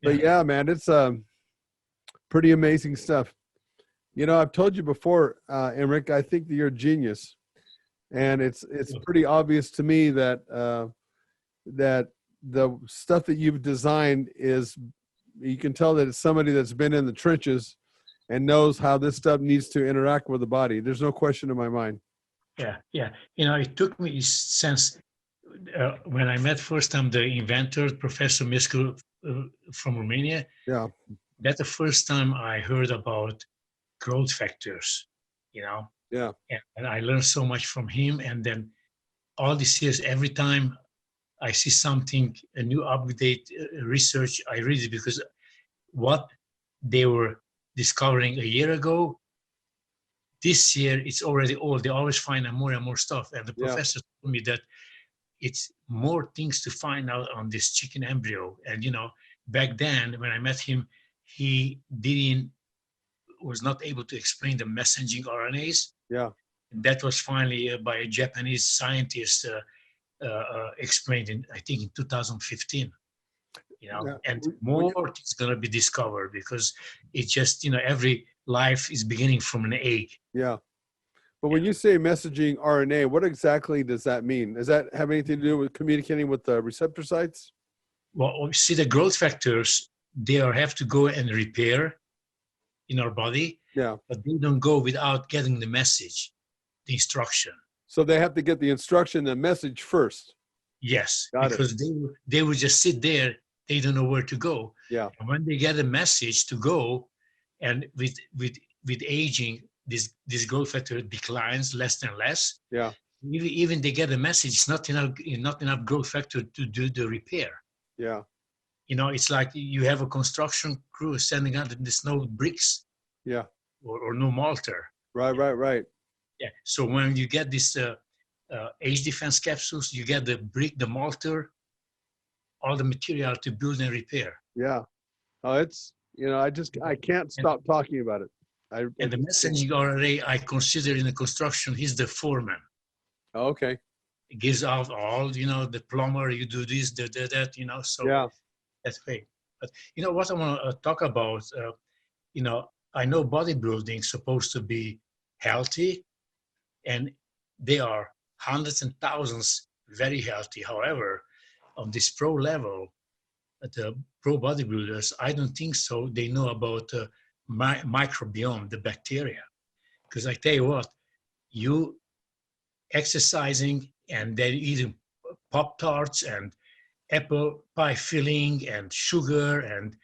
But yeah, man, it's pretty amazing stuff. You know, I've told you before, Emeric, I think that you're a genius, and it's pretty obvious to me that that the stuff that you've designed is, you can tell that it's somebody that's been in the trenches and knows how this stuff needs to interact with the body. There's no question in my mind. Yeah, yeah. You know, it took me since when I met first time the inventor, Professor Miscu from Romania. Yeah. That's the first time I heard about growth factors, you know. Yeah. And I learned so much from him. And then all these years, every time I see something, a new update research, I read it, because what they were discovering a year ago, this year it's already old. They always find out more and more stuff. And the professor told me that it's more things to find out on this chicken embryo. And, you know, back then when I met him, he was not able to explain the messaging RNAs. Yeah. And that was finally by a Japanese scientist explained in, I think, in 2015. You know, and more is going to be discovered, because it's just, you know, every life is beginning from an egg. Yeah. But when you say messaging RNA, what exactly does that mean? Does that have anything to do with communicating with the receptor sites? Well, see, the growth factors, they have to go and repair in our body. Yeah. But they don't go without getting the message, the instruction. So they have to get the instruction, the message first. Yes, because they would just sit there. They don't know where to go. Yeah. And when they get a message to go, and with aging, this growth factor declines less and less. Yeah. Even they get a message, it's not enough growth factor to do the repair. Yeah. You know, it's like you have a construction crew sending out the snow bricks. Yeah. Or no mortar. Right. Yeah. So when you get this age defense capsules, you get the brick, the mortar, all the material to build and repair. Yeah. Oh, it's, you know, I can't stop talking about it. And the messaging RNA, I consider in the construction, he's the foreman. Oh, okay. It gives out all, you know, the plumber, you do this, that, you know, so yeah. That's great. But you know what I want to talk about, you know, I know bodybuilding is supposed to be healthy, and they are hundreds and thousands very healthy. However, on this pro level, the pro bodybuilders, I don't think so. They know about microbiome, the bacteria. Because I tell you what, you exercising and then eating Pop-Tarts and apple pie filling and sugar and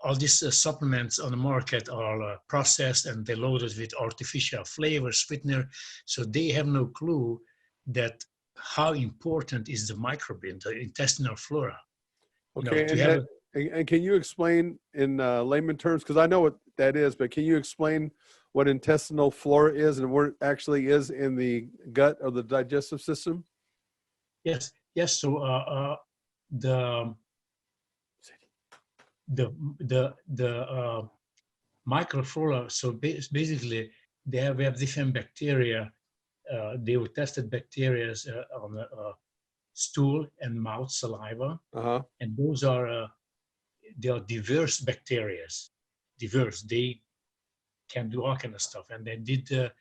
all these supplements on the market are processed, and they're loaded with artificial flavor, sweetener. So they have no clue that how important is the microbiome, the intestinal flora. Okay, you know, and can you explain in layman terms, because I know what that is, but can you explain what intestinal flora is and where it actually is in the gut or the digestive system? Yes. So the microflora. So basically, we have different bacteria. They were tested bacteria on the stool and mouth saliva, and those are they are diverse bacteria. Diverse. They can do all kind of stuff. And they did the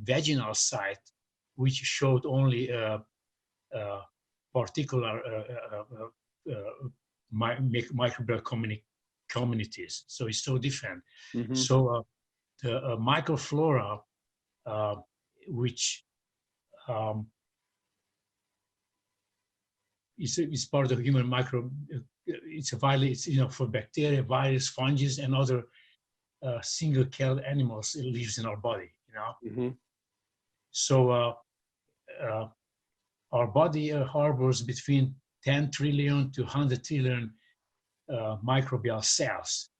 vaginal site, which showed only particular microbial communities. So it's so different. Mm-hmm. So the microflora, which is part of the human microbe. It's a virus, you know, for bacteria, virus, fungi, and other single-celled animals. It lives in our body, you know. Mm-hmm. So our body harbors between 10 trillion to 100 trillion microbial cells,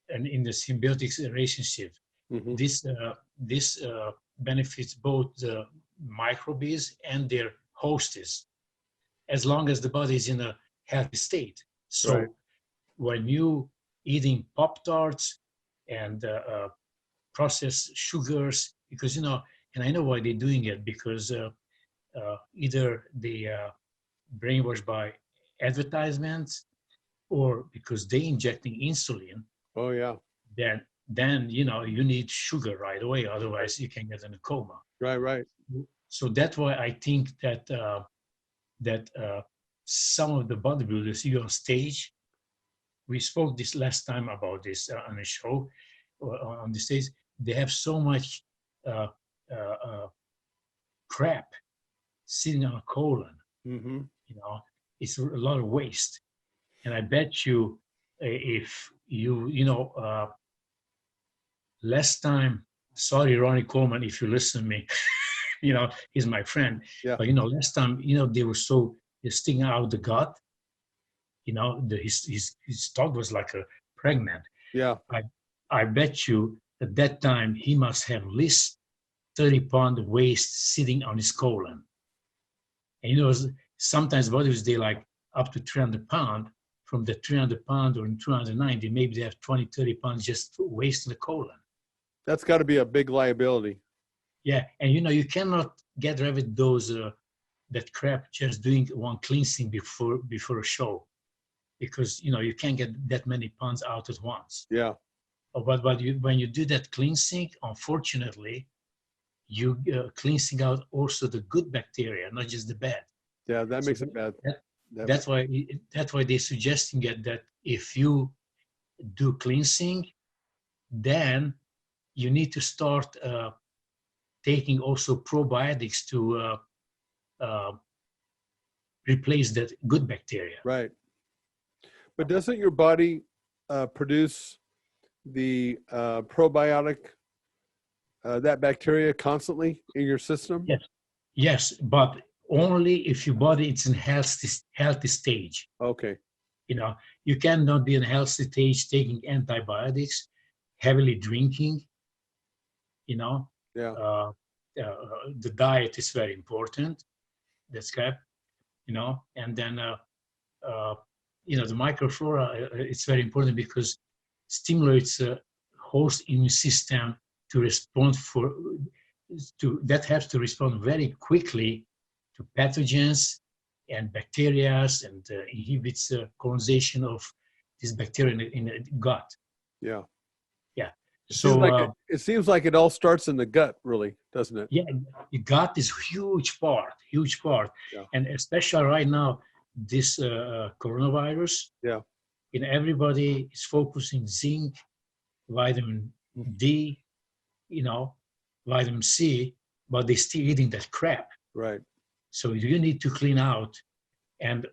and in the symbiotic relationship, mm-hmm. This benefits both the microbes and their hosts, as long as the body is in a healthy state. So right. When you eating Pop-Tarts and processed sugars, because, you know, and I know why they're doing it, because either they brainwashed by advertisements, or because they injecting insulin, Oh yeah. then you know you need sugar right away, otherwise you can get in a coma. Right. Right. So that's why I think that some of the bodybuilders you on stage, we spoke this last time about this on the show, on the stage, they have so much uh, uh, crap sitting on a colon. Mm-hmm. You know, it's a lot of waste. And I bet you, if last time, sorry, Ronnie Coleman, if you listen to me, he's my friend. Yeah. But last time, they were sticking out the gut. His stomach was like a pregnant. Yeah. I bet you at that time he must have at least 30-pound waste sitting on his colon. And sometimes bodies they like up to 300 pounds. From the 300 pounds or 290, maybe they have 20, 30 pounds just waste in the colon. That's got to be a big liability. Yeah, and you cannot get rid of those that crap just doing one cleansing before a show, because you can't get that many pounds out at once. Yeah. But when you do that cleansing, unfortunately, you cleansing out also the good bacteria, not just the bad. Yeah, that makes it bad. That's why they're suggesting that if you do cleansing, then you need to start taking also probiotics to replace that good bacteria. Right. But doesn't your body produce the probiotic, that bacteria constantly in your system? Yes, but only if your body is in healthy stage. Okay. You cannot be in a healthy stage taking antibiotics, heavily drinking. Yeah. The diet is very important. That's correct. And then the microflora, it's very important because stimulates host immune system to respond that has to respond very quickly to pathogens and bacteria, and inhibits colonization of this bacteria in the gut. Yeah. Yeah. It seems like it all starts in the gut, really, doesn't it? Yeah, the gut is huge part. Yeah. And especially right now, this coronavirus. Yeah. Everybody is focusing zinc, vitamin D, vitamin C, but they're still eating that crap. Right. So you need to clean out. And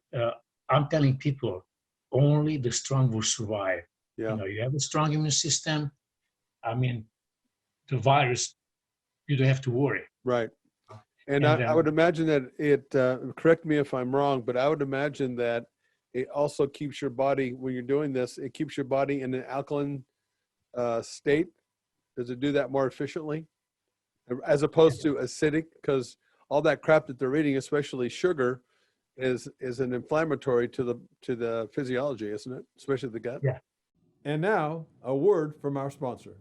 I'm telling people, only the strong will survive. Yeah. You have a strong immune system. I mean, the virus, you don't have to worry. Right. And I would imagine that it, correct me if I'm wrong, but I would imagine that it also keeps your body, when you're doing this, it keeps your body in an alkaline state. Does it do that more efficiently as opposed to acidic? Because all that crap that they're eating, especially sugar, is an inflammatory to the physiology, isn't it? Especially the gut. Yeah. And now a word from our sponsor.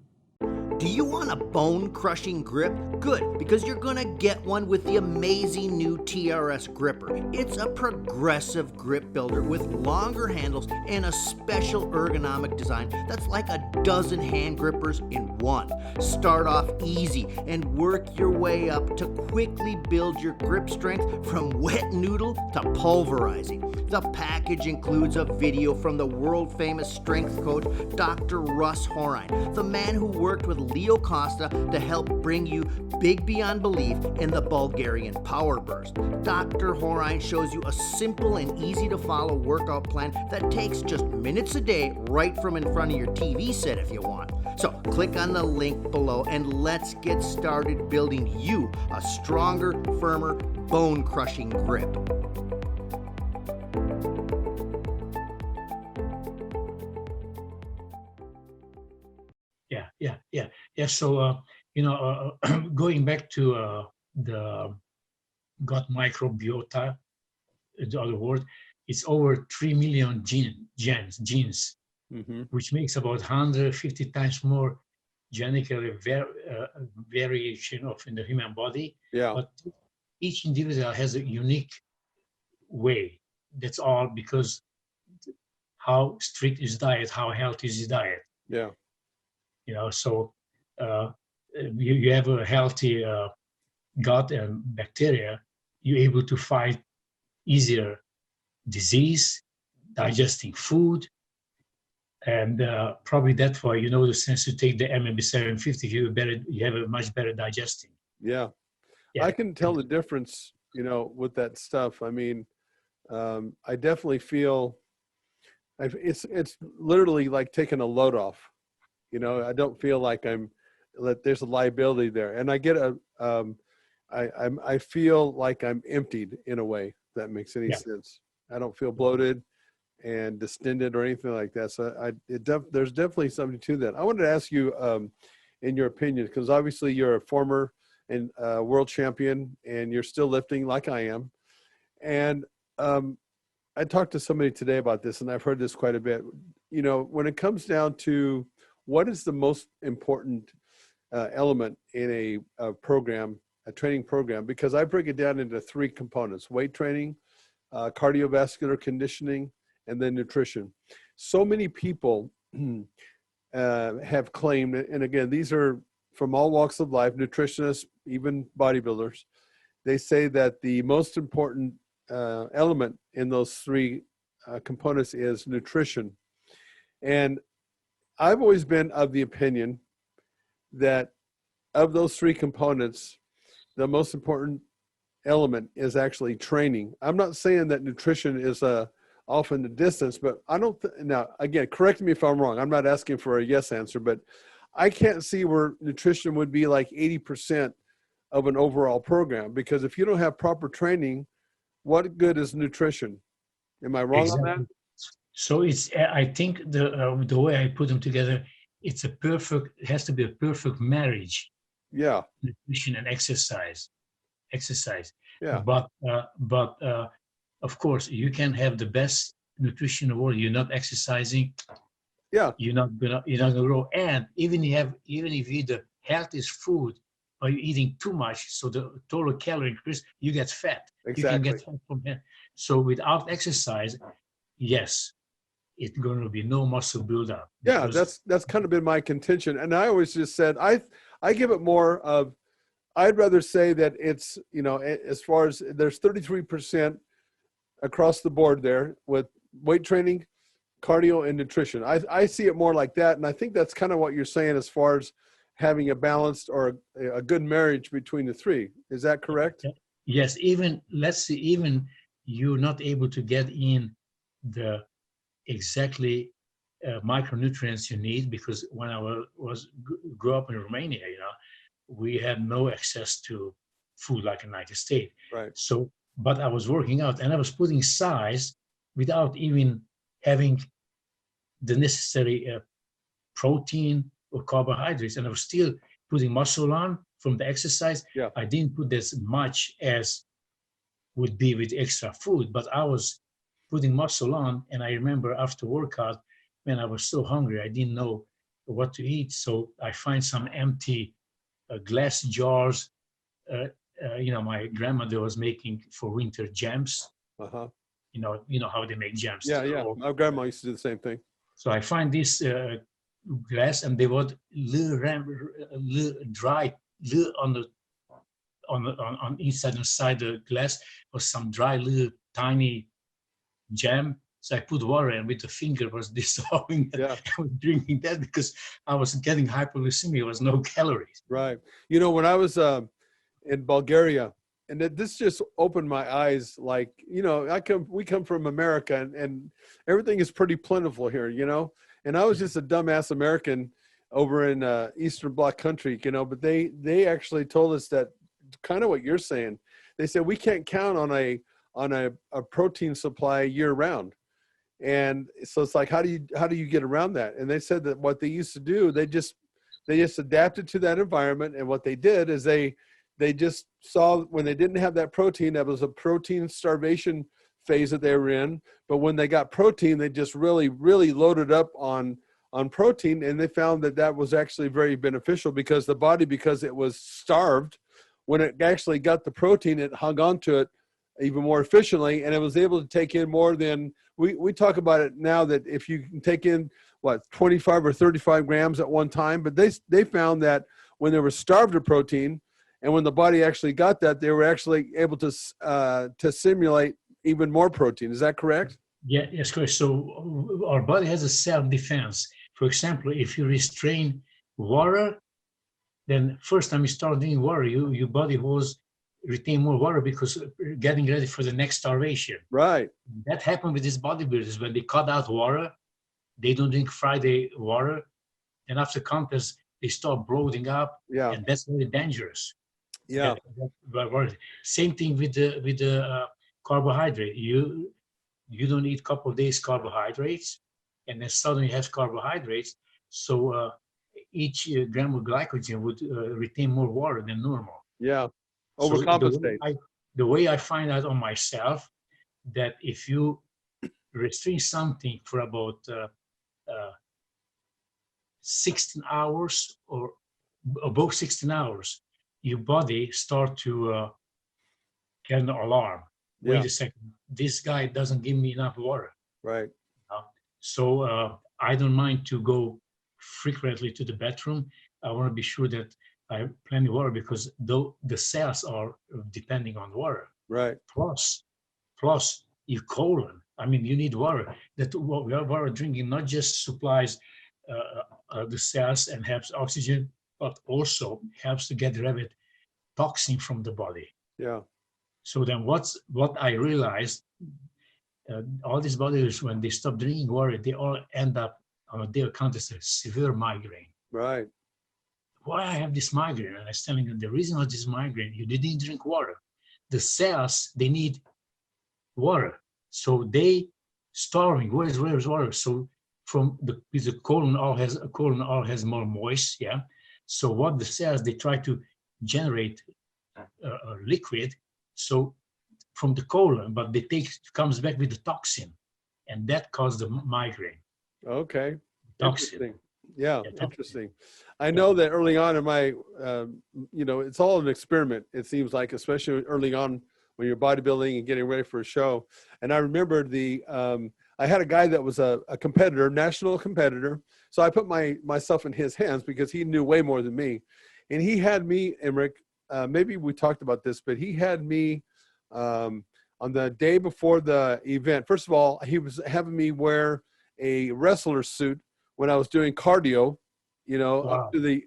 Do you want a bone-crushing grip? Good, because you're gonna get one with the amazing new TRS gripper. It's a progressive grip builder with longer handles and a special ergonomic design that's like a dozen hand grippers in one. Start off easy and work your way up to quickly build your grip strength from wet noodle to pulverizing. The package includes a video from the world-famous strength coach, Dr. Russ Horine, the man who worked with Leo Costa to help bring you big beyond belief in the Bulgarian Power Burst. Dr. Horine shows you a simple and easy to follow workout plan that takes just minutes a day right from in front of your TV set if you want. So click on the link below and let's get started building you a stronger, firmer, bone-crushing grip. Yeah. So, going back to the gut microbiota, the other word, it's over 3 million genes, Mm-hmm. which makes about 150 times more genetically variation in the human body. Yeah. But each individual has a unique way. That's all, because how strict is diet, how healthy is his diet. Yeah. So you have a healthy gut and bacteria, you're able to fight easier disease, digesting food, and probably that's why since you take the MMB 750, you have a much better digesting. Yeah. I can tell the difference, with that stuff. I mean, I definitely feel it's literally like taking a load off. I don't feel like there's a liability there, and I get I feel like I'm emptied in a way, if that makes any sense. I don't feel bloated and distended or anything like that. So there's definitely something to that. I wanted to ask you, in your opinion, because obviously you're a former and world champion, and you're still lifting like I am. And I talked to somebody today about this, and I've heard this quite a bit. When it comes down to what is the most important element in a program, a training program, because I break it down into 3 components: weight training, cardiovascular conditioning, and then nutrition. So many people have claimed, and again, these are from all walks of life, nutritionists, even bodybuilders, they say that the most important element in those 3 components is nutrition. And I've always been of the opinion that of those 3 components, the most important element is actually training. I'm not saying that nutrition is off in the distance, but I don't now, again, correct me if I'm wrong. I'm not asking for a yes answer, but I can't see where nutrition would be like 80% of an overall program, because if you don't have proper training, what good is nutrition? Am I wrong on that? So I think the way I put them together, it has to be a perfect marriage. Yeah. Nutrition and exercise. Yeah. But of course, you can have the best nutrition in the world. You're not exercising. Yeah. You're not gonna grow. And even if you eat the healthiest food, or you're eating too much, so the total calorie increase, you get fat. Exactly. You can get fat from here. So without exercise, yes, it's going to be no muscle buildup. Yeah, that's kind of been my contention. And I always just said, I give it more of, I'd rather say that it's, as far as there's 33% across the board there with weight training, cardio, and nutrition. I see it more like that. And I think that's kind of what you're saying as far as having a balanced or a good marriage between the 3. Is that correct? Yes. Let's say you're not able to get in the exactly micronutrients you need, because when I grew up in Romania, we had no access to food like in the United States. Right. So, but I was working out and I was putting size without even having the necessary protein or carbohydrates, and I was still putting muscle on from the exercise. Yeah. I didn't put as much as would be with extra food, but I was putting muscle on. And I remember after workout, man, I was so hungry, I didn't know what to eat. So I find some empty glass jars. My grandmother was making for winter jams. Uh-huh. You know how they make jams. Yeah. My grandma used to do the same thing. So I find this glass, and they would dry on inside and side the glass was some dry little tiny jam. So I put water, and with the finger was dissolving. Yeah. I was drinking that because I was getting hypoglycemia. There was no calories. Right. When I was in Bulgaria, and this just opened my eyes. Like, we come from America, and everything is pretty plentiful here, And I was just a dumbass American over in Eastern Bloc country, but they actually told us that kind of what you're saying. They said we can't count on a protein supply year round. And so it's like, how do you get around that? And they said that what they used to do, they just adapted to that environment. And what they did is they just saw when they didn't have that protein, that was a protein starvation phase that they were in. But when they got protein, they just really, really loaded up on protein. And they found that was actually very beneficial, because the body, because it was starved, when it actually got the protein, it hung on to it even more efficiently, and it was able to take in more than we talk about it now that if you can take in what 25 or 35 grams at one time, but they found that when they were starved of protein, and when the body actually got that, they were actually able to simulate even more protein. Is that correct? Yeah, yes, correct. So our body has a self-defense. For example, if you restrain water, then first time you start drinking water, your body was retain more water because getting ready for the next starvation. Right. That happened with these bodybuilders when they cut out water. They don't drink Friday water, and after contest they start bloating up. Yeah. And that's very dangerous. Yeah. Same thing with the carbohydrate. You don't eat a couple of days carbohydrates, and then suddenly you have carbohydrates. So each gram of glycogen would retain more water than normal. Yeah. So Overcompensate. the way I find out on myself that if you restrict something for about 16 hours or above 16 hours, your body start to get an alarm. Wait a second, this guy doesn't give me enough water. Right. So I don't mind to go frequently to the bathroom. I want to be sure that I have plenty of water because though the cells are depending on water. Right. Plus your colon. I mean, you need water. That water drinking not just supplies the cells and helps oxygen, but also helps to get rid of toxin from the body. Yeah. So then what I realized, all these bodybuilders, when they stop drinking water, they all end up on a daily contest with severe migraine. Right. Why I have this migraine? And I was telling them the reason of this migraine, you didn't drink water. The cells, they need water. So they starving. Where's water? So from the colon all has more moist, yeah. So what the cells, they try to generate a liquid, so from the colon, but they comes back with the toxin, and that causes the migraine. Okay. Toxin. Interesting. Yeah, Yeah, interesting. I know that early on in my, it's all an experiment. It seems like, especially early on when you're bodybuilding and getting ready for a show. And I remember I had a guy that was a competitor, national competitor. So I put myself in his hands because he knew way more than me. And he had me, Emeric, maybe we talked about this, but he had me on the day before the event. First of all, he was having me wear a wrestler suit when I was doing cardio, Wow. up to the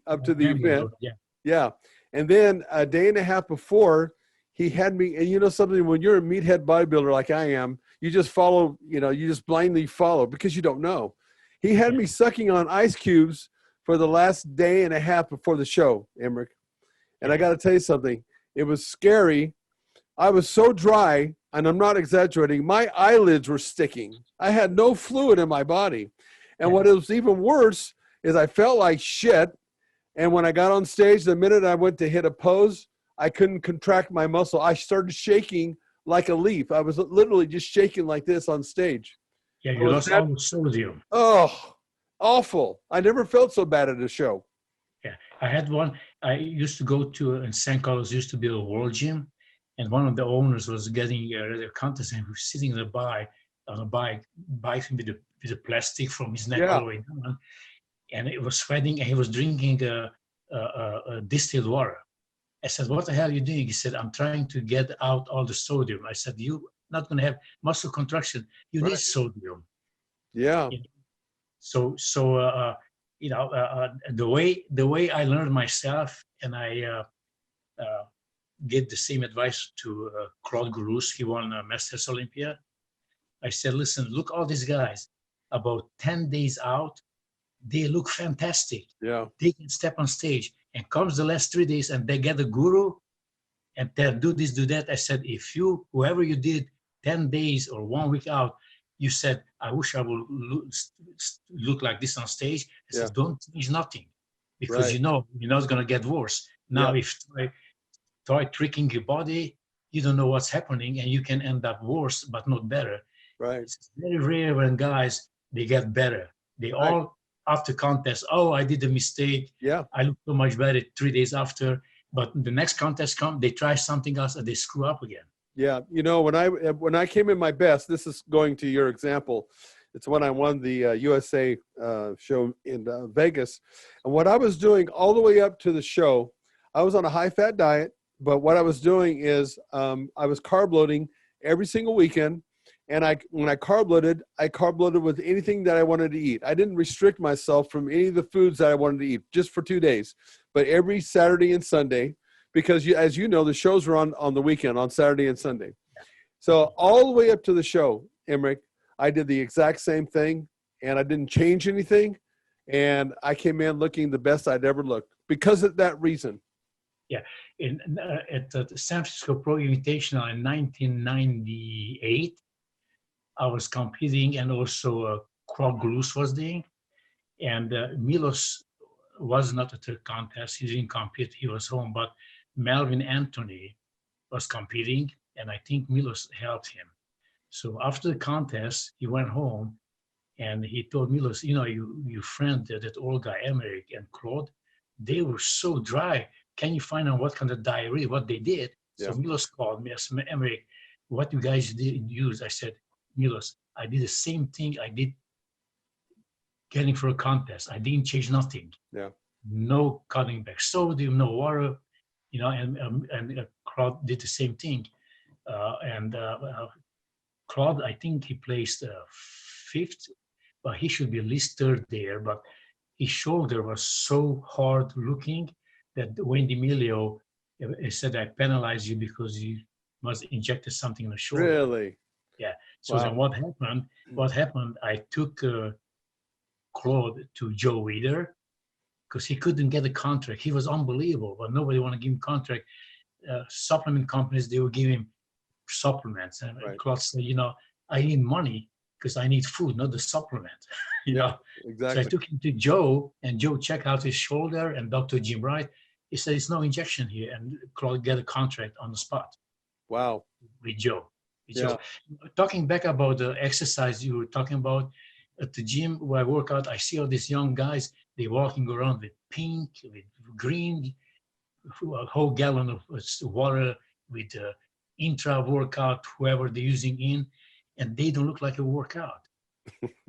event. Yeah. Yeah. And then a day and a half before, he had me, and something, when you're a meathead bodybuilder like I am, you just follow, you just blindly follow because you don't know. He had me sucking on ice cubes for the last day and a half before the show, Emeric. And I got to tell you something. It was scary. I was so dry, and I'm not exaggerating, my eyelids were sticking. I had no fluid in my body. And what was even worse is I felt like shit. And when I got on stage, the minute I went to hit a pose, I couldn't contract my muscle. I started shaking like a leaf. I was literally just shaking like this on stage. Yeah, you lost all the sodium. Oh, awful. I never felt so bad at a show. Yeah, I had one. I used to go to, in St. Carlos, used to be a world gym. And one of the owners was getting a contest, and he was sitting on a bike with the plastic from his neck all the way down. And it was sweating, and he was drinking distilled water. I said, what the hell are you doing? He said, I'm trying to get out all the sodium. I said, you're not going to have muscle contraction. You need sodium. Yeah. So the way I learned myself, and I get the same advice to Claude Gurus. He won Masters Olympia. I said, listen, look, all these guys, about 10 days out, they look fantastic. Yeah. They can step on stage, and comes the last 3 days and they get a guru and they do this, do that. I said, whoever you did 10 days or 1 week out, you said, I wish I would look like this on stage. I said, don't change nothing, because you know it's going to get worse. Now, if try tricking your body, you don't know what's happening, and you can end up worse, but not better. Right. It's very rare when guys, they get better. They all, after contest, I did a mistake. Yeah. I look so much better 3 days after. But the next contest comes, they try something else and they screw up again. Yeah, you know, when I came in my best, this is going to your example. It's when I won the USA show in Vegas, and what I was doing all the way up to the show, I was on a high-fat diet. But what I was doing is I was carb loading every single weekend, and when I carb loaded with anything that I wanted to eat. I didn't restrict myself from any of the foods that I wanted to eat just for 2 days, but every Saturday and Sunday. Because as you know, the shows were on the weekend, on Saturday and Sunday. So all the way up to the show, Emeric, I did the exact same thing, and I didn't change anything. And I came in looking the best I'd ever looked because of that reason. Yeah, at the San Francisco Pro Invitational in 1998, I was competing, and also Claude Glus was there. And Milos was not at the contest. He didn't compete. He was home. But Melvin Anthony was competing, and I think Milos helped him. So after the contest, he went home, and he told Milos, you know, your friend, that old guy, Emeric and Claude, they were so dry. Can you find out what kind of diarrhea, what they did? Yeah. So Milos called me. I said, Emeric, what you guys did use? I said, Milos, I did the same thing I did getting for a contest. I didn't change nothing. Yeah. No cutting back sodium, no water, you know, and Claude did the same thing. Claude, I think he placed fifth, but he should be at least third there. But his shoulder was so hard looking that Wayne D'Amelio said, I penalize you because you must injected something in the shoulder. Really? Yeah. So Wow. then what happened, I took Claude to Joe Weider because he couldn't get a contract. He was unbelievable, but nobody wanted to give him contract. Supplement companies, they would give him supplements. And Right. Claude said, you know, I need money because I need food, not the supplement. you know. Exactly. So I took him to Joe, and Joe checked out his shoulder, and Dr. Jim Wright, he said, it's no injection here. And Claude got a contract on the spot. Wow. With Joe. Yeah. Talking back about the exercise you were talking about, at the gym where I work out, I see all these young guys, they're walking around with pink, with green, a whole gallon of water with intra-workout, whoever they're using in, and they don't look like a workout.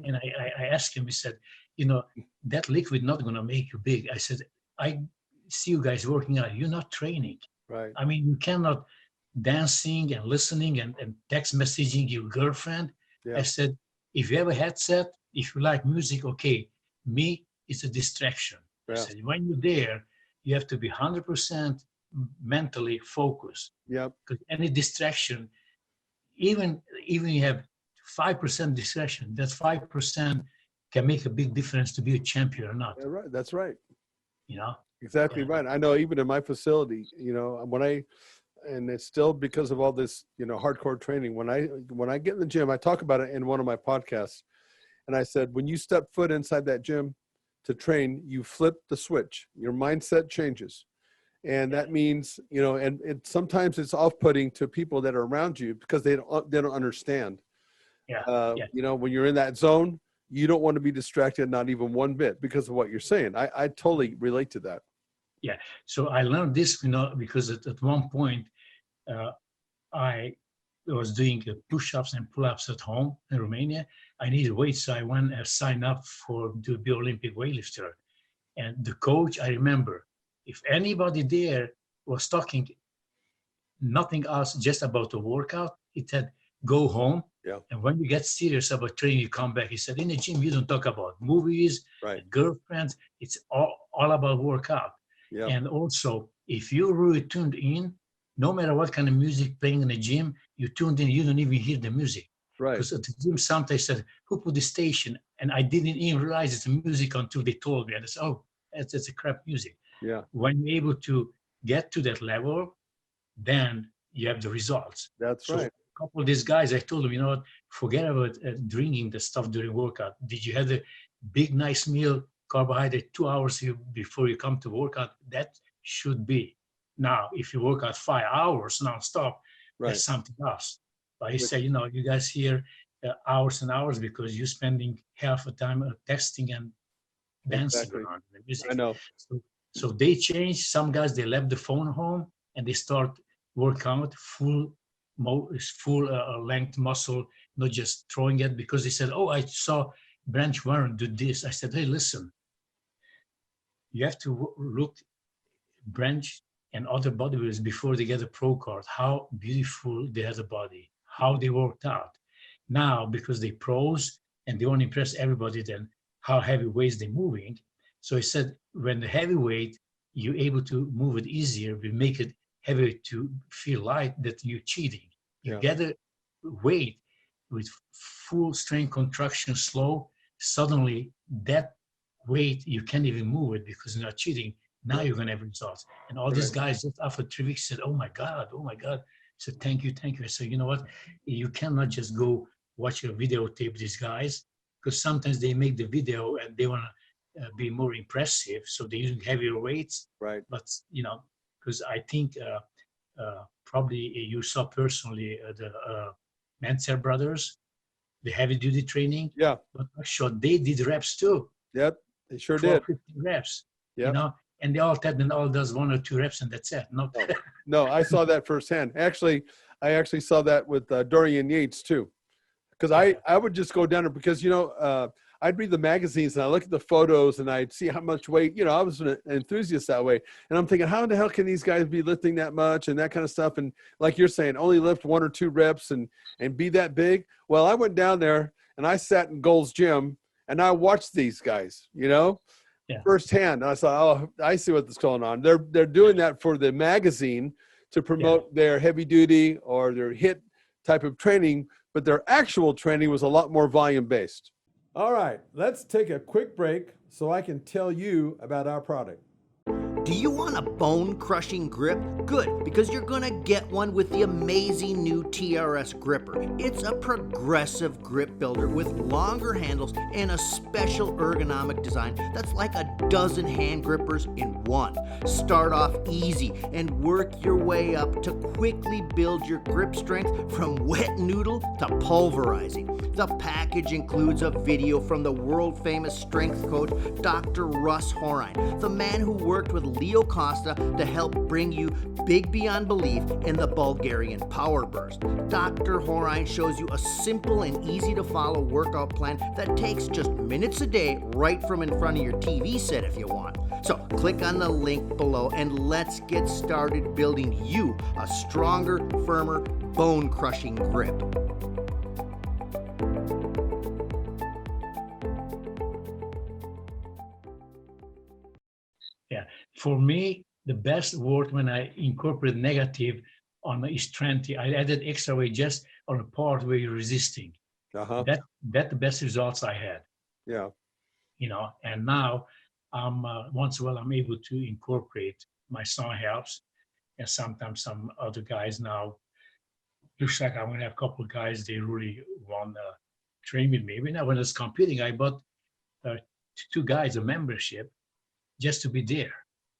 And I asked him, he said, you know, that liquid not going to make you big. I said, I see you guys working out. You're not training. Right. I mean, you cannot dancing and listening and text messaging your girlfriend. Yeah. I said, if you have a headset, if you like music, okay. Me, it's a distraction. Yeah. I said, when you're there, you have to be 100% mentally focused. Yep. Because any distraction, even you have 5% distraction, that 5% can make a big difference to be a champion or not. Yeah, right. That's right. You know? Exactly Yeah. right. I know even in my facility, you know, and it's still because of all this, you know, hardcore training. When I get in the gym, I talk about it in one of my podcasts. And I said, when you step foot inside that gym to train, you flip the switch. Your mindset changes. And that means, you know, and sometimes it's off-putting to people that are around you because they don't understand. Yeah. You know, when you're in that zone, you don't want to be distracted, not even one bit, because of what you're saying. I totally relate to that. Yeah. So I learned this, you know, because at one point I was doing push-ups and pull-ups at home in Romania. I needed weights, so I went and signed up to be Olympic weightlifter. And the coach, I remember, if anybody there was talking nothing else, just about the workout, he said, go home. Yeah. And when you get serious about training, you come back. He said, in the gym, you don't talk about movies, Right. girlfriends. It's all about workout. Yeah. And also, if you're really tuned in, no matter what kind of music playing in the gym, you tuned in, you don't even hear the music. Right. Because at the gym, sometimes said, who put the station? And I didn't even realize it's music until they told me. And I said, oh, it's a crap music. Yeah. When you're able to get to that level, then you have the results. That's So right. a couple of these guys, I told them, you know what, forget about drinking the stuff during workout. Did you have a big, nice meal, carbohydrate 2 hours before you come to workout? That should be. Now, if you work out 5 hours nonstop, Right. that's something else. But he said, you know, you guys here hours and hours because you're spending half the time texting and dancing Exactly. around the music. I know. So they changed. Some guys, they left the phone home and they start work out full full length muscle, not just throwing it, because they said, oh, I saw Branch Warren do this. I said, hey, listen, you have to look Branch and other bodybuilders before they get a pro card, how beautiful they had a body, how they worked out. Now, because they pros and they want to impress everybody, then how heavy weights they're moving. So he said, when the heavyweight, you're able to move it easier, we make it heavy to feel light, that you're cheating. You get a weight with full strength contraction slow, suddenly that weight, you can't even move it because you're not cheating. Now you're going to have results. And all these guys, just after 3 weeks, said, oh my God. I said, thank you. I said, you know what? You cannot just go watch a videotape these guys, because sometimes they make the video and they want to be more impressive. So they're using heavier weights. Right. But, because I think probably you saw personally the Manser brothers, the heavy duty training. Yeah. But sure, they did reps too. Yep. They sure did. 15 reps. Yep. And they all does 1 or 2 reps and that's it. No, I saw that firsthand. Actually, I saw that with Dorian Yates too. Because I would just go down there because, I'd read the magazines and I look at the photos and I'd see how much weight, I was an enthusiast that way. And I'm thinking, how the hell can these guys be lifting that much and that kind of stuff? And like you're saying, only lift 1 or 2 reps and be that big. Well, I went down there and I sat in Gold's Gym and I watched these guys, firsthand. I thought, oh, I see what's going on. They're doing that for the magazine to promote their heavy duty or their HIIT type of training, but their actual training was a lot more volume based. All right, let's take a quick break so I can tell you about our product. Do you want a bone-crushing grip? Good, because you're gonna get one with the amazing new TRS gripper. It's a progressive grip builder with longer handles and a special ergonomic design that's like a dozen hand grippers in one. Start off easy and work your way up to quickly build your grip strength from wet noodle to pulverizing. The package includes a video from the world-famous strength coach, Dr. Russ Horine, the man who worked with Leo Costa to help bring you big beyond belief in the Bulgarian Power Burst. Dr. Horine shows you a simple and easy to follow workout plan that takes just minutes a day right from in front of your TV set if you want. So click on the link below and let's get started building you a stronger, firmer, bone-crushing grip. For me, the best word when I incorporate negative on my strength, I added extra weight just on a part where you're resisting. That the best results I had. Yeah. And now once in a while I'm able to incorporate. My son helps, and sometimes some other guys now. Looks like I'm gonna have a couple of guys they really want to train with me. When I was competing, I bought 2 guys a membership just to be there.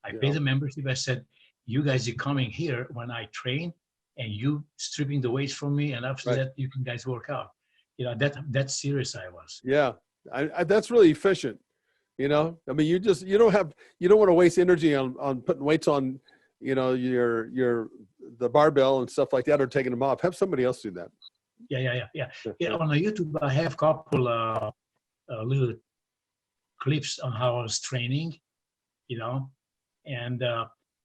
I paid the membership. I said, you guys are coming here when I train and you stripping the weights from me. And after that, you can guys work out. That's serious I was. Yeah. That's really efficient. I mean, you don't want to waste energy on putting weights on, the barbell and stuff like that, or taking them off. Have somebody else do that. Yeah. On YouTube, I have a couple little clips on how I was training, and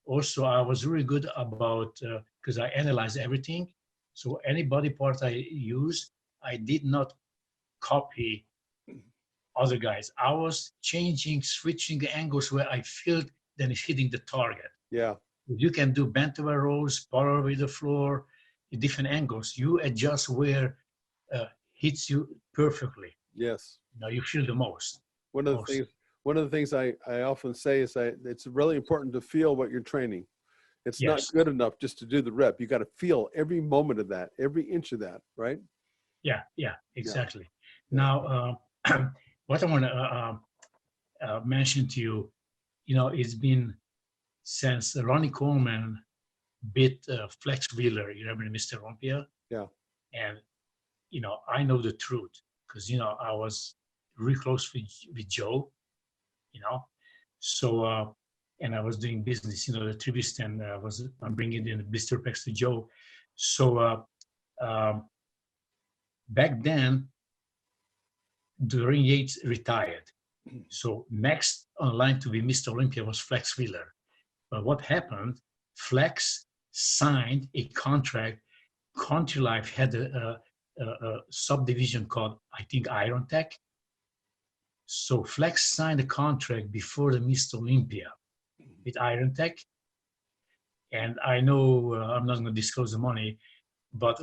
also I was really good about, because I analyze everything. So any body part I use, I did not copy other guys. I was switching the angles where I feel that it's hitting the target. Yeah. You can do bent over rolls, power with the floor, different angles. You adjust where hits you perfectly. Yes. You feel the most. One of the things I often say is it's really important to feel what you're training. It's not good enough just to do the rep. You got to feel every moment of that, every inch of that, right? Yeah, exactly. Yeah. Now, what I want to mention to you, it's been since Ronnie Coleman beat Flex Wheeler, you remember Mr. Olympia? Yeah. And, I know the truth because, I was really close with Joe, So, and I was doing business, the tribute stand I'm bringing in the blister packs to Joe. So um, back then, Dorian Yates retired. So next on line to be Mr. Olympia was Flex Wheeler. But what happened, Flex signed a contract. Country Life had a subdivision called, I think, Iron Tech. So Flex signed a contract before the Mr. Olympia with Iron Tech. And I know I'm not going to disclose the money, but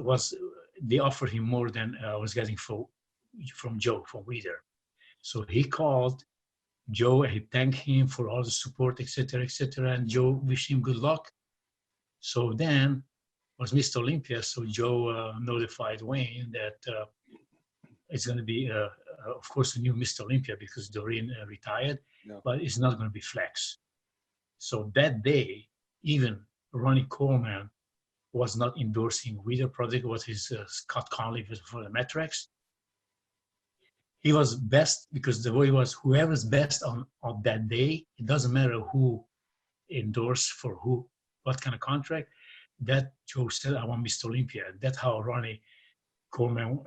they offered him more than I was getting from Joe, from Weider. So he called Joe and he thanked him for all the support, etc., etc. And Joe wished him good luck. So then was Mr. Olympia. So Joe notified Wayne that it's going to be, of course, a new Mr. Olympia because Doreen retired, but it's not going to be Flex. So that day, even Ronnie Coleman was not endorsing Weider product. Was his Scott Conley for the Metrex. He was best because the way was whoever's best on that day. It doesn't matter who endorsed for who, what kind of contract. That Joe said, I want Mr. Olympia. That's how Ronnie Coleman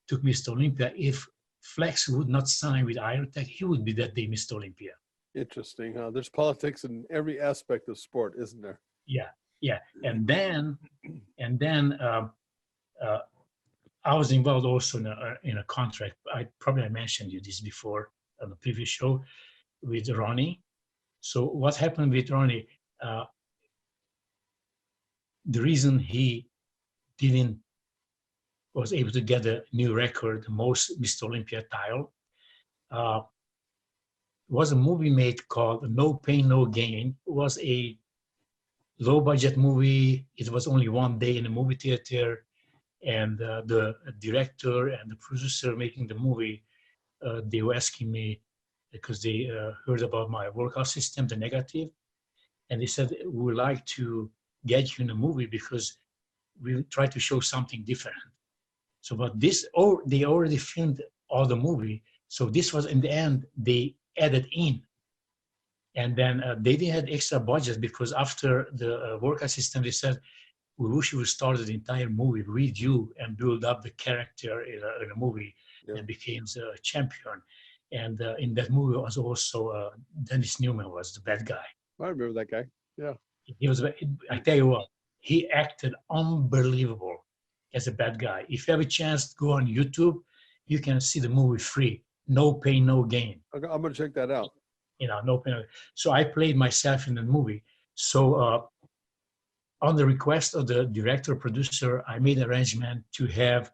took Mr. Olympia. If Flex would not sign with Iron Tech, he would be that day Mr. Olympia. Interesting, huh? There's politics in every aspect of sport, isn't there? Yeah, yeah. And then I was involved also in a contract. I mentioned you this before on the previous show with Ronnie. So what happened with Ronnie? The reason he was able to get a new record, the most Mr. Olympia title, was a movie made called No Pain, No Gain. It was a low-budget movie. It was only one day in a movie theater, and the director and the producer making the movie, they were asking me because they heard about my workout system, the negative, and they said, we would like to get you in a movie because we try to show something different. So, but they already filmed all the movie. So this was, in the end, they added in. And then they didn't have extra budget because after the workout system, they said, we wish you would start the entire movie with you and build up the character in a movie and became a champion. And in that movie was also Dennis Newman was the bad guy. I remember that guy. Yeah. He was, I tell you what, he acted unbelievable as a bad guy. If you have a chance to go on YouTube, you can see the movie free. No Pain, No Gain. Okay, I'm going to check that out. You know, no pain. So I played myself in the movie. So on the request of the director, producer, I made an arrangement to have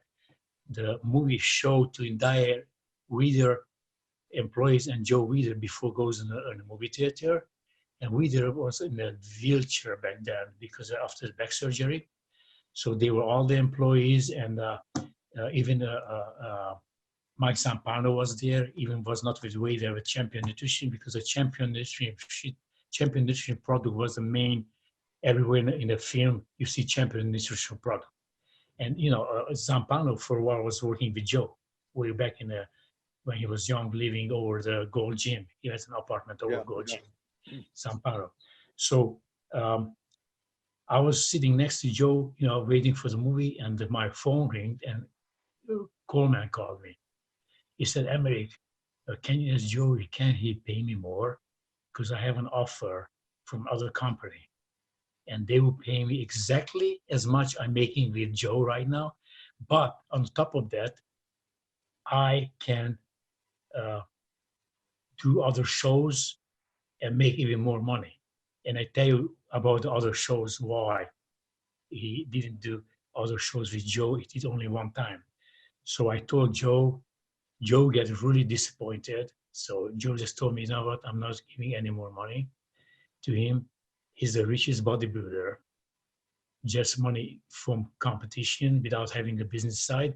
the movie show to entire Weider employees and Joe Weider before goes in the movie theater. And Weider was in a wheelchair back then because after the back surgery. So they were all the employees, and even Mike Zampano was there, even was not with Weider with Champion Nutrition, because the Champion Nutrition product was the main, everywhere in the film, you see Champion Nutrition product. And, you know, Zampano for a while was working with Joe, way back when he was young, living over the Gold Gym. He has an apartment over Gold Gym, Zampano. So I was sitting next to Joe, you know, waiting for the movie, and my phone rang, and Coleman called me. He said, Emeric, can you ask Joey, can he pay me more? Because I have an offer from other company. And they will pay me exactly as much I'm making with Joe right now. But on top of that, I can do other shows and make even more money. And I tell you about the other shows, why he didn't do other shows with Joe. He did only one time. So I told Joe got really disappointed. So Joe just told me, you know what, I'm not giving any more money to him. He's the richest bodybuilder, just money from competition without having a business side.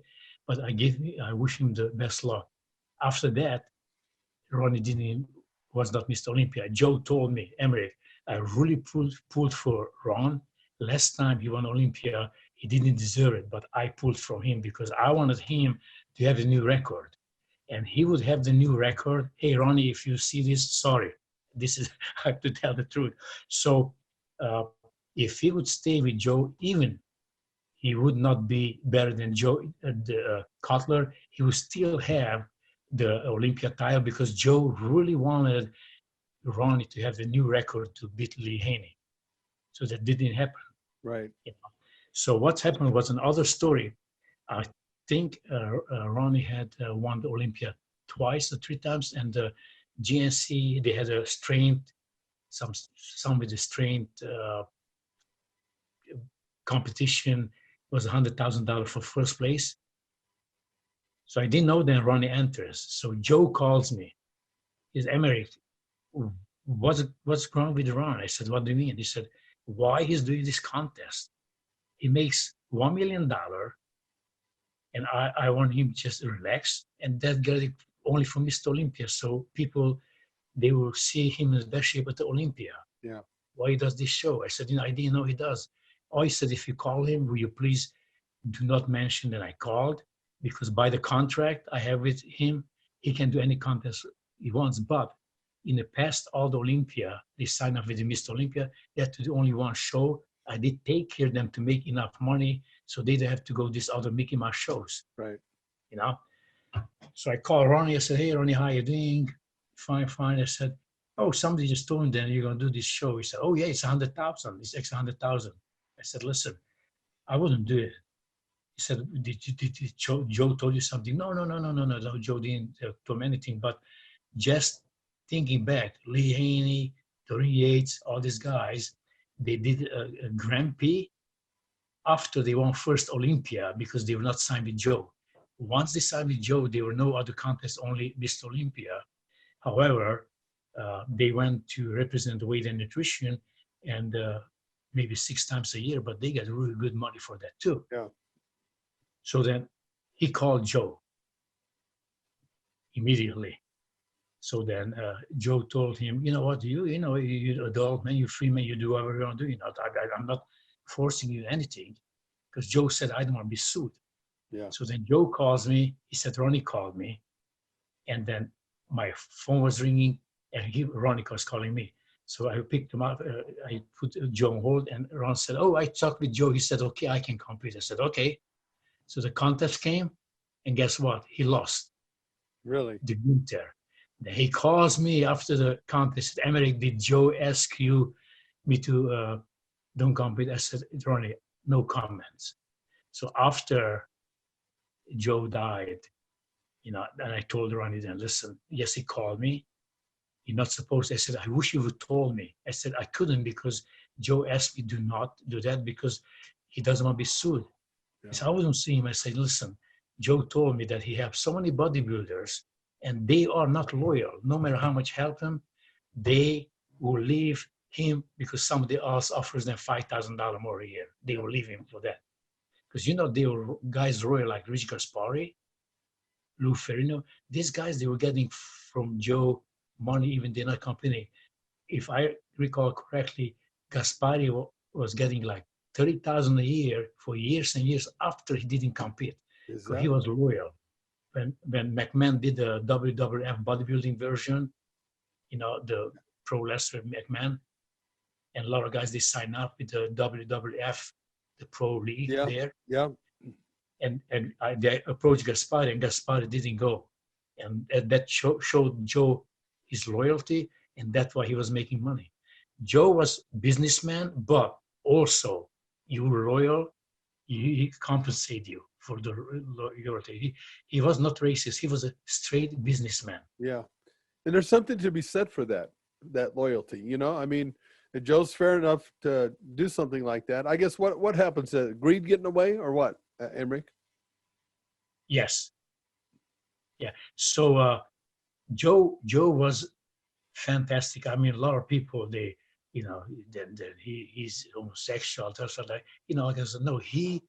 But I wish him the best luck. After that, Ronnie was not Mr. Olympia. Joe told me, Emeric, I really pulled for Ron. Last time he won Olympia, he didn't deserve it, but I pulled for him because I wanted him to have a new record. And he would have the new record. Hey, Ronnie, if you see this, sorry. This is, I have to tell the truth. So if he would stay with Joe, even he would not be better than Joe Cutler. He would still have the Olympia title because Joe really wanted Ronnie to have the new record to beat Lee Haney. So that didn't happen. Right. So what happened was another story. I think Ronnie had won the Olympia twice or three times, and the GNC, they had a strained, some with a strained competition was $100,000 for first place. So I didn't know then Ronnie enters. So Joe calls me. He said, Emeric, what's wrong with Ron? I said, what do you mean? He said, why he's doing this contest? He makes $1 million, and I want him just to relax, and that get it only from Mr. Olympia. So people, they will see him in the best shape at the Olympia. Yeah. Why he does this show? I said, I didn't know he does. Oh, he said, if you call him, will you please do not mention that I called? Because by the contract I have with him, he can do any contest he wants. But in the past, all the Olympia, they signed up with the Mr. Olympia, they had to do only one show. I did take care of them to make enough money so they don't have to go these other Mickey Mouse shows. Right. You know? So I called Ronnie. I said, hey, Ronnie, how you doing? Fine, fine. I said, oh, somebody just told me that you're going to do this show. He said, oh, yeah, it's 100,000. It's extra 100,000. I said, listen, I wouldn't do it. He said, did Joe told you something? No, Joe didn't tell me anything. But just thinking back, Lee Haney, Tony Yates, all these guys, they did a Grand Prix after they won first Olympia because they were not signed with Joe. Once they signed with Joe, there were no other contests, only Mr. Olympia. However, they went to represent the weight and nutrition, and maybe 6 times a year, but they got really good money for that too. Yeah. So then he called Joe immediately. So then Joe told him, you know what, you're adult man, you're free man, you do whatever you want to do. I'm not forcing you anything, because Joe said, I don't want to be sued. Yeah. So then Joe calls me. He said, Ronnie called me. And then my phone was ringing, and Ronnie was calling me. So I picked him up. I put Joe on hold, and Ron said, oh, I talked with Joe. He said, okay, I can compete. I said, okay. So the contest came, and guess what? He lost. Really? The winter. Then he calls me after the contest. Emeric, did Joe ask me to don't compete? I said, Ronnie, no comments. So after Joe died, and I told Ronnie then, listen, yes, he called me. You're not supposed to. I said, I wish you would told me. I said, I couldn't because Joe asked me do not do that because he doesn't want to be sued. Yeah. So I wasn't seeing him. I said, listen, Joe told me that he has so many bodybuilders and they are not loyal. No matter how much help them, they will leave him because somebody else offers them $5,000 more a year. They will leave him for that. Because, they were guys loyal like Rich Gaspari, Lou Ferrigno. These guys, they were getting from Joe money, even they're not competing. If I recall correctly, Gaspari was getting like $30,000 a year for years and years after he didn't compete. Because he was loyal. When McMahon did the WWF bodybuilding version, the pro wrestler McMahon, and a lot of guys, they sign up with the WWF, the pro league there. Yeah. And they approached Gaspari, and Gaspari didn't go. And that showed Joe his loyalty, and that's why he was making money. Joe was businessman, but also you were loyal, he compensated you for the loyalty. He was not racist. He was a straight businessman. Yeah. And there's something to be said for that loyalty. I mean, Joe's fair enough to do something like that. I guess what happens? Greed getting away or what, Emeric? Yes. Yeah. So Joe was fantastic. I mean, a lot of people, he's homosexual. Because no, he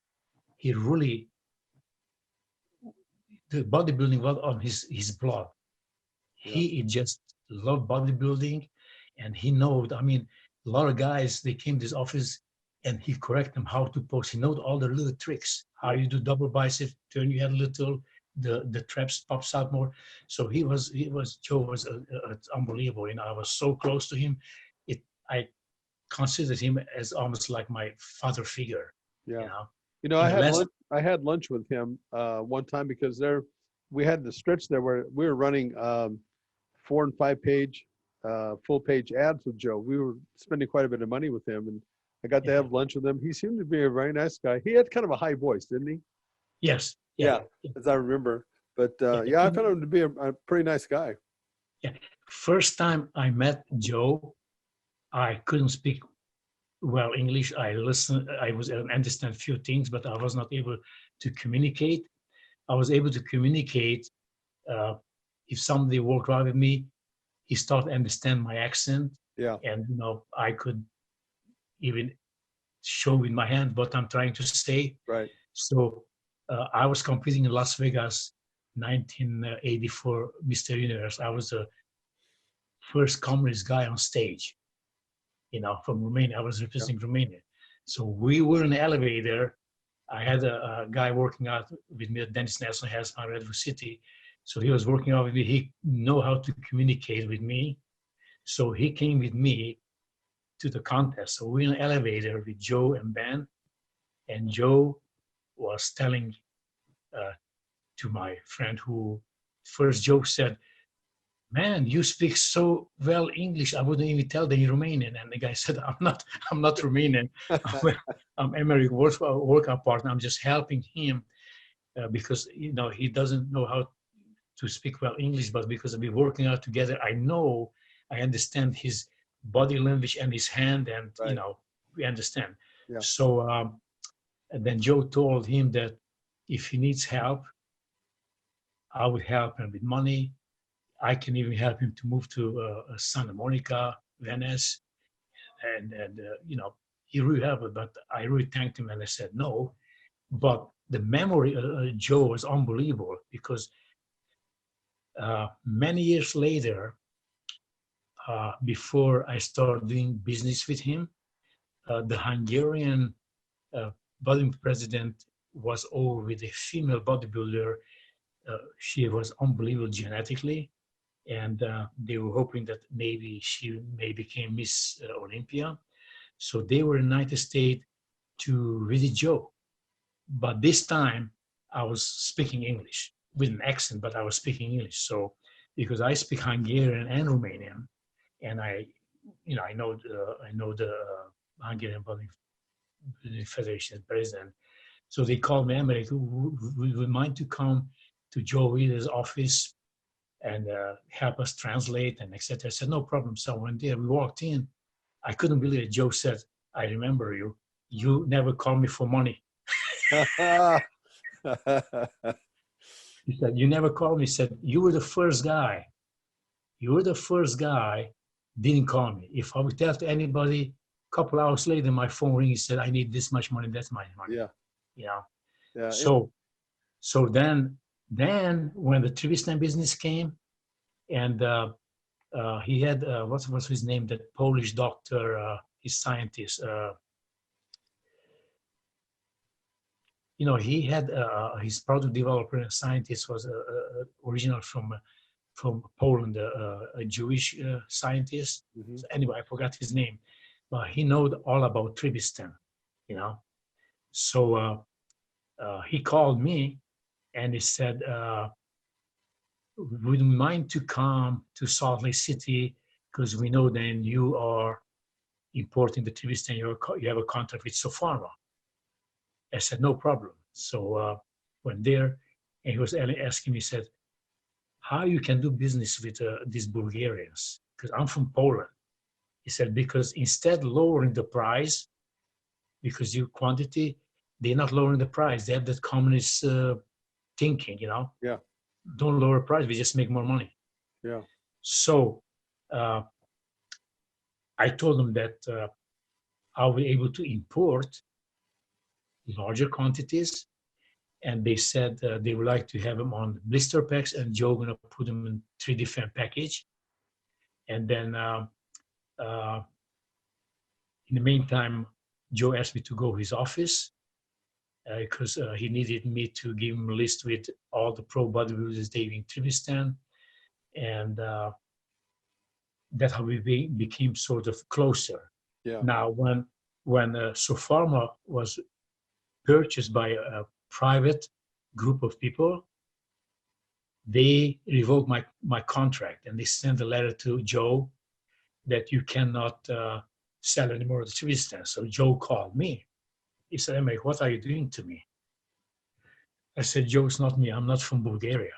really, the bodybuilding was on his blood. Yeah. He just loved bodybuilding, and he knows. I mean, a lot of guys, they came to his office, and he correct them how to pose. He knows all the little tricks, how you do double bicep, turn your head a little, the traps pops out more. So Joe was unbelievable. I was so close to him. I considered him as almost like my father figure. Yeah. You know, in I the had last, lunch. I had lunch with him one time because we had the stretch there where we were running 4 and 5 page full page ads with Joe. We were spending quite a bit of money with him, and I got to yeah. have lunch with him. He seemed to be a very nice guy. He had kind of a high voice, didn't he? Yes, Yeah, yeah, as I remember. But yeah. yeah, I found him to be a pretty nice guy. Yeah. First time I met Joe, I couldn't speak well English. I listened, I was understand few things, but I was not able to communicate. I was able to communicate if somebody walked around with me, he started to understand my accent, Yeah, and I could even show with my hand what I'm trying to say. right. So I was competing in Las Vegas, 1984 Mr. Universe. I was the first communist guy on stage, from Romania. I was Yeah. representing Romania. So we were in the elevator. I had a guy working out with me at Dennis National Health in Redwood City. So he was working out with me. He know how to communicate with me. So he came with me to the contest. So we're in the elevator with Joe and Ben. And Joe was telling to my friend who first Joe said, "Man, you speak so well English. I wouldn't even tell that you're Romanian." And the guy said, I'm not Romanian. I'm Emeric workout partner. I'm just helping him because he doesn't know how to speak well English, but because we're working out together, I understand his body language and his hand, and Right. we understand. Yeah. So and then Joe told him that if he needs help, I would help him with money. I can even help him to move to Santa Monica, Venice, and he really helped. But I really thanked him, and I said no. But the memory of Joe was unbelievable because many years later, before I started doing business with him, the Hungarian bodybuilding president was over with a female bodybuilder. She was unbelievable genetically, and they were hoping that maybe she may become Miss Olympia. So they were in the United States to visit Joe. But this time I was speaking English with an accent, but I was speaking English. So because I speak Hungarian and Romanian, and I know the Hungarian Bodybuilding Federation president. So they called me, Emeric, would mind to come to Joe Weider's office and help us translate and etc. I said, no problem. So one day we walked in. I couldn't believe it. Joe said, I remember you. You never called me for money. He said, you never called me. He said, you were the first guy. Didn't call me. If I would tell to anybody, a couple hours later, my phone rang. He said, I need this much money, that's my money. Yeah. Yeah. So then when the Tribistan business came, and he had what's his name? That Polish doctor, his scientist. He had his product developer and scientist was original from Poland, a Jewish scientist. Mhm. So anyway, I forgot his name, but he knows all about Tribistan. So he called me and he said, would you mind to come to Salt Lake City, because we know then you are importing the Tribistan, you have a contract with Sopharma. I said, no problem. So went there, and he was asking me, he said, how you can do business with these Bulgarians? Because I'm from Poland. He said, because instead lowering the price, because your quantity, they're not lowering the price. They have that communist thinking, Yeah. Don't lower price, we just make more money. Yeah. So I told them that I will be able to import larger quantities, and they said they would like to have them on blister packs, and Joe gonna put them in 3 different package. And then in the meantime, Joe asked me to go to his office because he needed me to give him a list with all the pro bodybuilders they in Tribistan, and that's how we became sort of closer. Yeah. Now, when Sopharma was purchased by a private group of people. They revoked my contract, and they sent a letter to Joe that you cannot sell anymore of the TV stand. So Joe called me. He said, Emeric, what are you doing to me? I said, Joe, it's not me. I'm not from Bulgaria.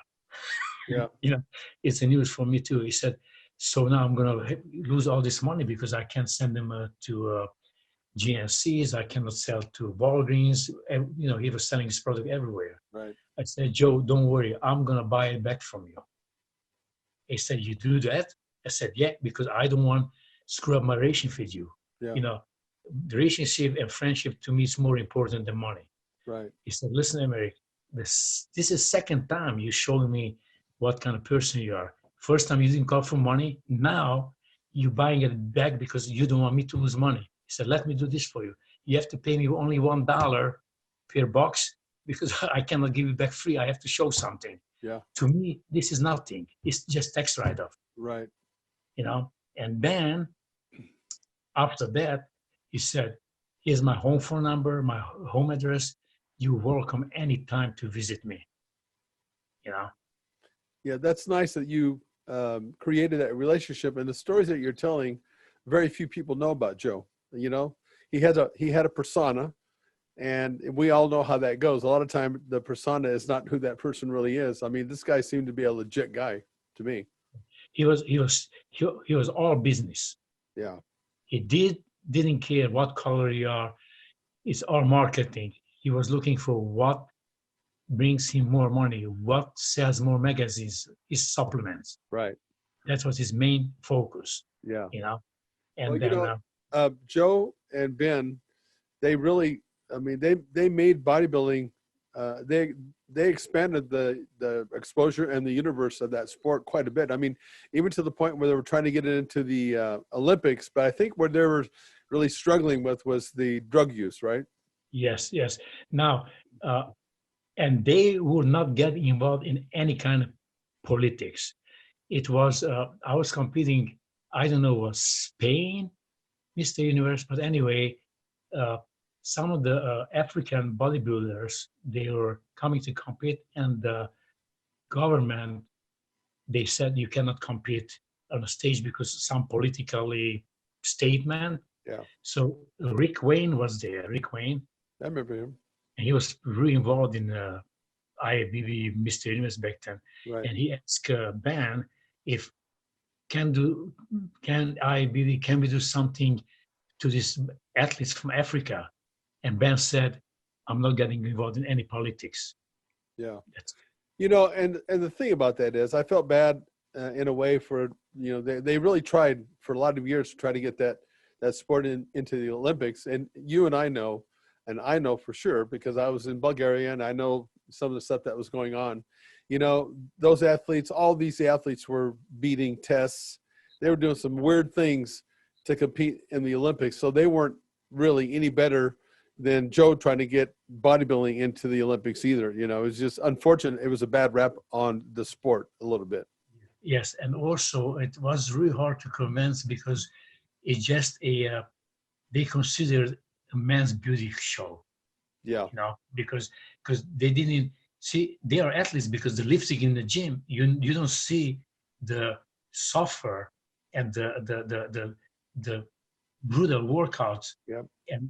Yeah. You know, it's the news for me too. He said, so now I'm going to lose all this money because I can't send them to GNCs. I cannot sell to Walgreens. And, you know, he was selling his product everywhere. Right. I said, Joe, don't worry. I'm going to buy it back from you. He said, you do that? I said, yeah, because I don't want to screw up my relationship with you. Yeah. You know, the relationship and friendship to me is more important than money. Right. He said, listen, Emeric, this is second time you showing me what kind of person you are. First time you didn't call for money. Now you're buying it back because you don't want me to lose money. He said, let me do this for you. You have to pay me only $1 per box because I cannot give it back free. I have to show something. Yeah. To me, this is nothing. It's just tax write-off. Right. You know, and then after that, he said, here's my home phone number, my home address. You're welcome anytime to visit me. You know? Yeah, that's nice that you created that relationship, and the stories that you're telling, very few people know about Joe. You know, he had a persona, and we all know how that goes. A lot of time, the persona is not who that person really is. I mean, this guy seemed to be a legit guy to me. He was all business. Yeah. He didn't care what color you are. It's all marketing. He was looking for what brings him more money, what sells more magazines, his supplements. Right. That was his main focus. Yeah. You know, and Well, then you know, Joe and Ben, they really, I mean, they made bodybuilding. They expanded the exposure and the universe of that sport quite a bit. I mean, even to the point where they were trying to get it into the Olympics. But I think what they were really struggling with was the drug use, right? yes. Now, and they would not get involved in any kind of politics. It was I was competing. I don't know, was Spain, Mr. Universe, but anyway, some of the African bodybuilders, they were coming to compete, and the government, they said you cannot compete on a stage because some politically statement. Yeah. So Rick Wayne was there. Rick Wayne, I remember him. and he was really involved in IFBB Mr. Universe back then. Right. And he asked Ben if can we do something to these athletes from Africa? And Ben said, I'm not getting involved in any politics. Yeah. That's, You know, and the thing about that is I felt bad in a way for, you know, they really tried for a lot of years to try to get that sport into the Olympics. And you and I know, and I know for sure because I was in Bulgaria and I know some of the stuff that was going on. You know, those athletes, all these athletes were beating tests. They were doing some weird things to compete in the Olympics. So they weren't really any better than Joe trying to get bodybuilding into the Olympics either. You know, it was just unfortunate. It was a bad rap on the sport a little bit. yes, and also it was really hard to convince because it's just they considered a men's beauty show. Yeah. You know, because they didn't see, they are athletes because the lifting in the gym, you don't see the suffer and the brutal workouts. Yep. And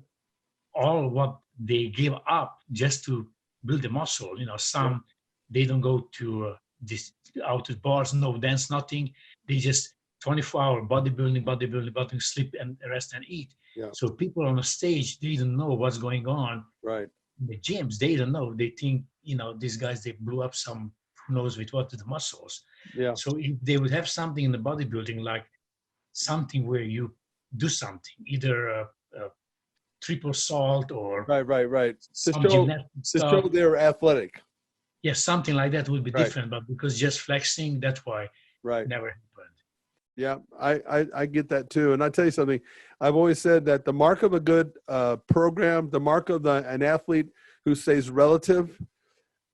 all what they give up just to build the muscle. You know, some they don't go to this out to bars, no dance, nothing. They just 24-hour bodybuilding, sleep and rest and eat. Yeah. So people on the stage, they don't know what's going on. Right. In the gyms, they don't know. They think, you know, these guys, they blew up some, who knows with what, the muscles. Yeah. So if they would have something in the bodybuilding, like something where you do something, either a triple salt or Right. some To gymnastic show stuff. they were athletic. Yes, something like that would be Right. different, but because just flexing, that's why Right. it never happened. Yeah, I get that too. And I tell you something, I've always said that the mark of a good program, the mark of an athlete who stays relative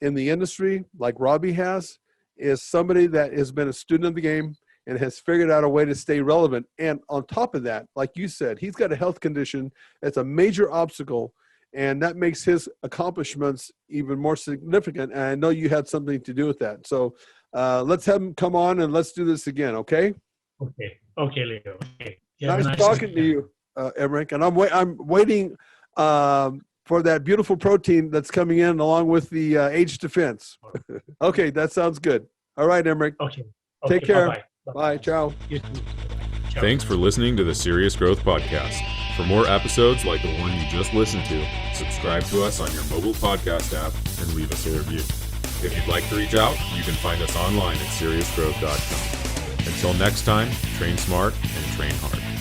in the industry, like Robbie has, is somebody that has been a student of the game and has figured out a way to stay relevant. And on top of that, like you said, he's got a health condition that's a major obstacle and that makes his accomplishments even more significant. And I know you had something to do with that. So let's have him come on and let's do this again, okay? Okay, Leo. Okay. Nice talking to you, Emeric. And I'm waiting for that beautiful protein that's coming in along with the Age Defense. Okay, that sounds good. All right, Emeric. Okay. Take care. Bye-bye. Bye. Ciao. You too. Ciao. Thanks for listening to the Serious Growth Podcast. For more episodes like the one you just listened to, subscribe to us on your mobile podcast app and leave us a review. If you'd like to reach out, you can find us online at seriousgrowth.com. Until next time, train smart and train hard.